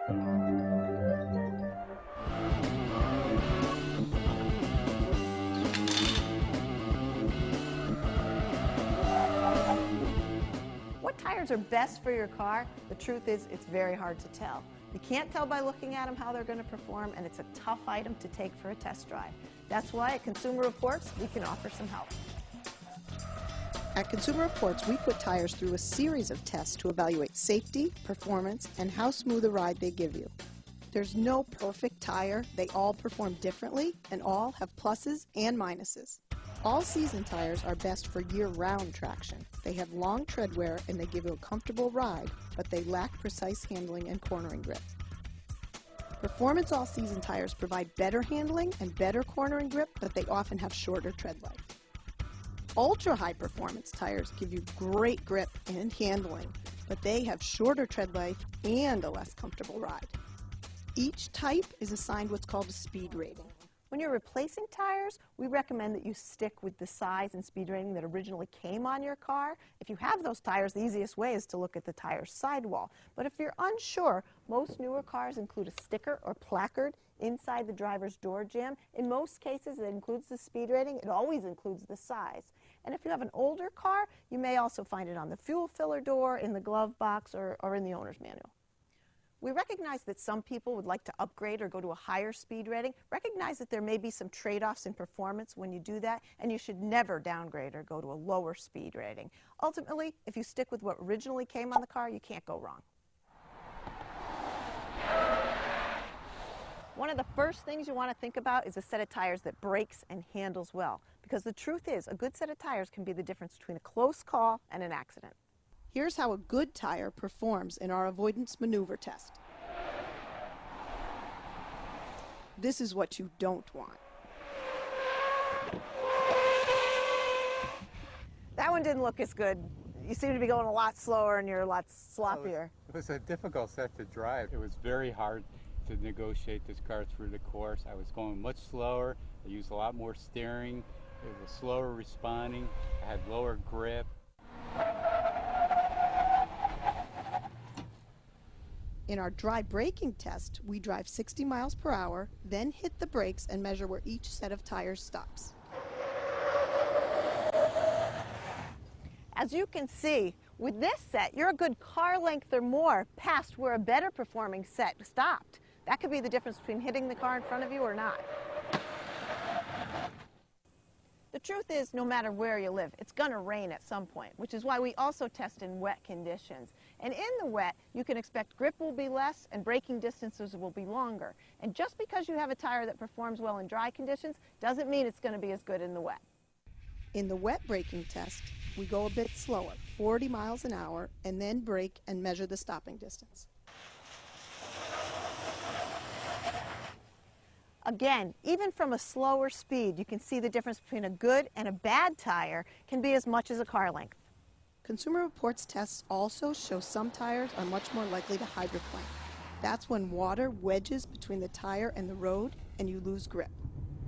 What tires are best for your car? The truth is, it's very hard to tell. You can't tell by looking at them how they're going to perform, and it's a tough item to take for a test drive. That's why at Consumer Reports, we can offer some help. At Consumer Reports, we put tires through a series of tests to evaluate safety, performance, and how smooth a ride they give you. There's no perfect tire. They all perform differently, and all have pluses and minuses. All-season tires are best for year-round traction. They have long tread wear and they give you a comfortable ride, but they lack precise handling and cornering grip. Performance all-season tires provide better handling and better cornering grip, but they often have shorter tread life. Ultra-high performance tires give you great grip and handling, but they have shorter tread life and a less comfortable ride. Each type is assigned what's called a speed rating. When you're replacing tires, we recommend that you stick with the size and speed rating that originally came on your car. If you have those tires, the easiest way is to look at the tire sidewall. But if you're unsure, most newer cars include a sticker or placard inside the driver's door jamb. In most cases, it includes the speed rating. It always includes the size. And if you have an older car, you may also find it on the fuel filler door, in the glove box, or in the owner's manual. We recognize that some people would like to upgrade or go to a higher speed rating. Recognize that there may be some trade-offs in performance when you do that, and you should never downgrade or go to a lower speed rating. Ultimately, if you stick with what originally came on the car, you can't go wrong. One of the first things you want to think about is a set of tires that brakes and handles well, because the truth is, a good set of tires can be the difference between a close call and an accident. Here's how a good tire performs in our avoidance maneuver test. This is what you don't want. That one didn't look as good. You seem to be going a lot slower and you're a lot sloppier. It was a difficult set to drive. It was very hard to negotiate this car through the course. I was going much slower. I used a lot more steering. It was slower responding. I had lower grip. In our dry braking test, we drive 60 miles per hour, then hit the brakes and measure where each set of tires stops. As you can see, with this set, you're a good car length or more past where a better performing set stopped. That could be the difference between hitting the car in front of you or not. The truth is, no matter where you live, it's going to rain at some point, which is why we also test in wet conditions. And in the wet, you can expect grip will be less and braking distances will be longer. And just because you have a tire that performs well in dry conditions doesn't mean it's going to be as good in the wet. In the wet braking test, we go a bit slower, 40 miles an hour, and then brake and measure the stopping distance. Again, even from a slower speed, you can see the difference between a good and a bad tire can be as much as a car length. Consumer Reports tests also show some tires are much more likely to hydroplane. That's when water wedges between the tire and the road and you lose grip.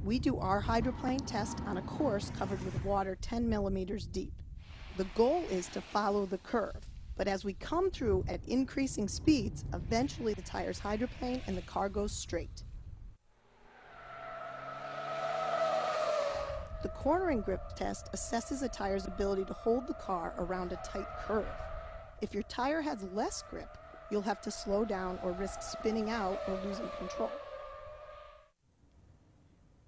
We do our hydroplane test on a course covered with water 10 millimeters deep. The goal is to follow the curve, but as we come through at increasing speeds, eventually the tires hydroplane and the car goes straight. The cornering grip test assesses a tire's ability to hold the car around a tight curve. If your tire has less grip, you'll have to slow down or risk spinning out or losing control.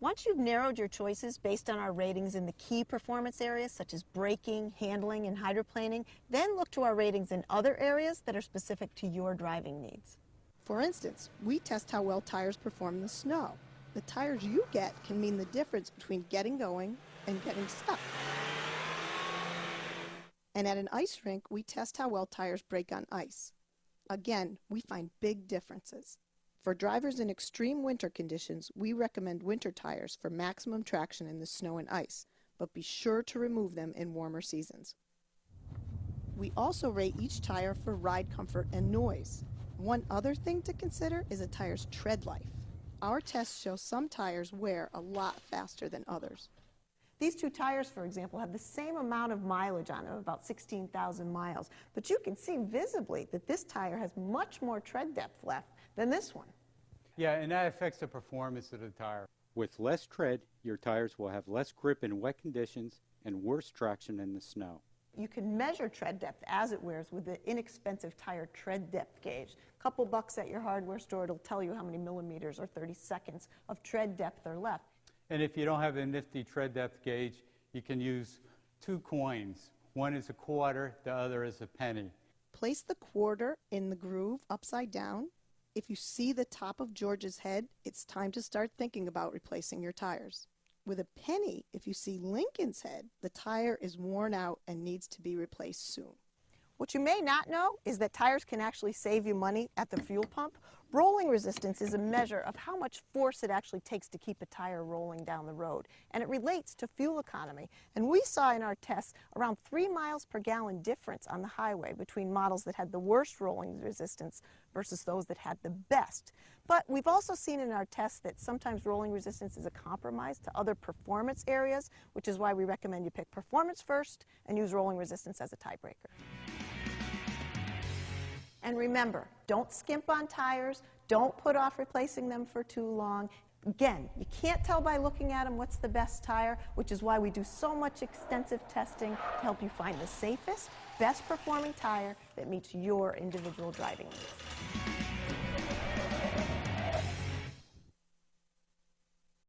Once you've narrowed your choices based on our ratings in the key performance areas such as braking, handling, and hydroplaning, then look to our ratings in other areas that are specific to your driving needs. For instance, we test how well tires perform in the snow. The tires you get can mean the difference between getting going and getting stuck. And at an ice rink, we test how well tires brake on ice. Again, we find big differences. For drivers in extreme winter conditions, we recommend winter tires for maximum traction in the snow and ice, but be sure to remove them in warmer seasons. We also rate each tire for ride comfort and noise. One other thing to consider is a tire's tread life. Our tests show some tires wear a lot faster than others. These two tires, for example, have the same amount of mileage on them, about 16,000 miles. But you can see visibly that this tire has much more tread depth left than this one. Yeah, and that affects the performance of the tire. With less tread, your tires will have less grip in wet conditions and worse traction in the snow. You can measure tread depth as it wears with the inexpensive tire tread depth gauge. A couple bucks at your hardware store, it'll tell you how many millimeters or 30 seconds of tread depth are left. And if you don't have a nifty tread depth gauge, you can use 2 coins. One is a quarter, the other is a penny. Place the quarter in the groove upside down. If you see the top of George's head, it's time to start thinking about replacing your tires. With a penny, if you see Lincoln's head, the tire is worn out and needs to be replaced soon. What you may not know is that tires can actually save you money at the fuel pump. Rolling resistance is a measure of how much force it actually takes to keep a tire rolling down the road, and it relates to fuel economy. And we saw in our tests around 3 miles per gallon difference on the highway between models that had the worst rolling resistance versus those that had the best. But we've also seen in our tests that sometimes rolling resistance is a compromise to other performance areas, which is why we recommend you pick performance first and use rolling resistance as a tiebreaker. And remember, don't skimp on tires, don't put off replacing them for too long. Again, you can't tell by looking at them what's the best tire, which is why we do so much extensive testing to help you find the safest, best performing tire that meets your individual driving needs.